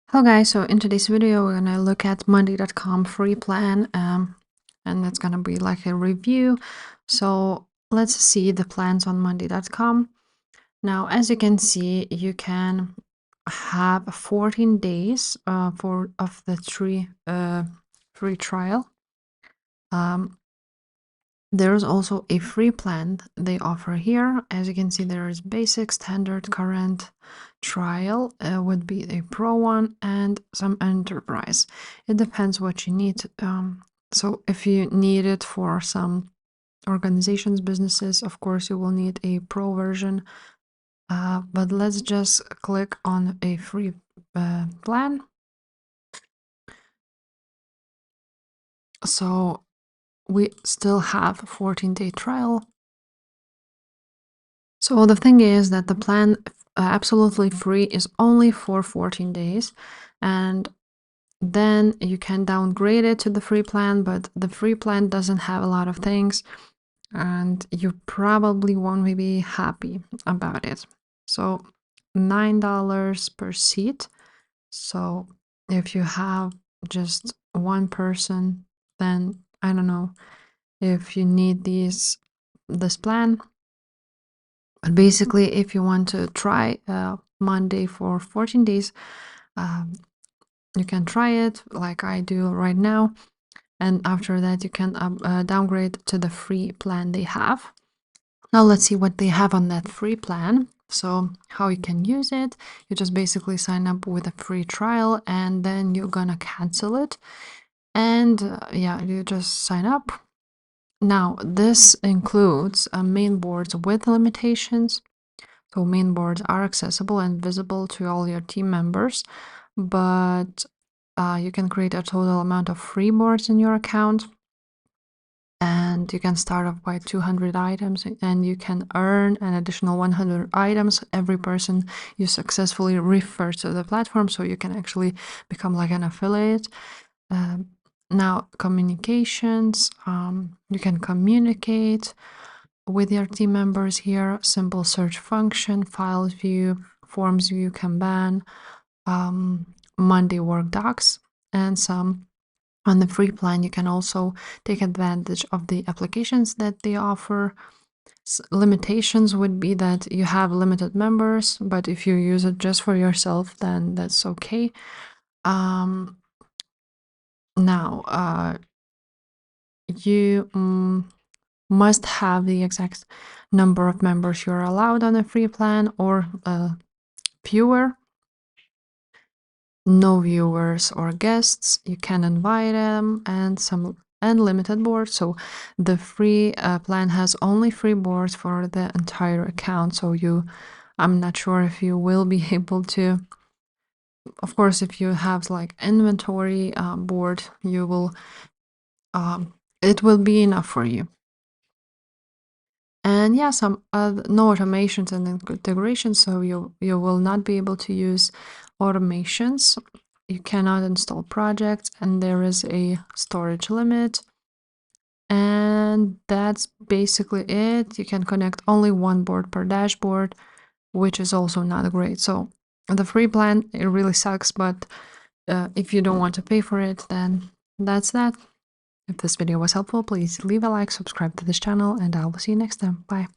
Hello guys, so in today's video we're gonna look at Monday.com free plan and it's gonna be like a review. So let's see the plans on Monday.com. Now as you can see, you can have 14 days of the free trial. There's also a free plan they offer here. As you can see, there is basic, standard, current, trial would be a pro one, and some enterprise. It depends what you need. So if you need it for some organizations, businesses, of course you will need a pro version. But let's just click on a free plan. So we still have a 14-day trial. So the thing is that the plan absolutely free is only for 14 days, and then you can downgrade it to the free plan, but the free plan doesn't have a lot of things and you probably won't be happy about it. So $9 per seat. So if you have just one person, then I don't know if you need this plan. But basically, if you want to try Monday for 14 days, you can try it like I do right now. And after that, you can downgrade to the free plan they have. Now let's see what they have on that free plan. So how you can use it, you just basically sign up with a free trial and then you're gonna cancel it. And yeah, you just sign up. Now this includes main boards with limitations. So main boards are accessible and visible to all your team members, but you can create a total amount of free boards in your account. And you can start off by 200 items and you can earn an additional 100 items every person you successfully refer to the platform. So you can actually become like an affiliate. Now, communications, you can communicate with your team members here. Simple search function, files view, forms view, Kanban, Monday work docs, and some. On the free plan, you can also take advantage of the applications that they offer. Limitations would be that you have limited members, but if you use it just for yourself, then that's okay. Now, you must have the exact number of members you're allowed on a free plan or fewer. No viewers or guests, you can invite them, and some unlimited boards. So the free plan has only free boards for the entire account. So I'm not sure if you will be able to. Of course, if you have like inventory board, you will it will be enough for you. And yeah, some no automations and integrations, so you will not be able to use automations. You cannot install projects, and there is a storage limit. And that's basically it. You can connect only one board per dashboard, which is also not great. So the free plan, it really sucks, but if you don't want to pay for it, then that's that. If this video was helpful, please leave a like, subscribe to this channel, and I will see you next time. Bye.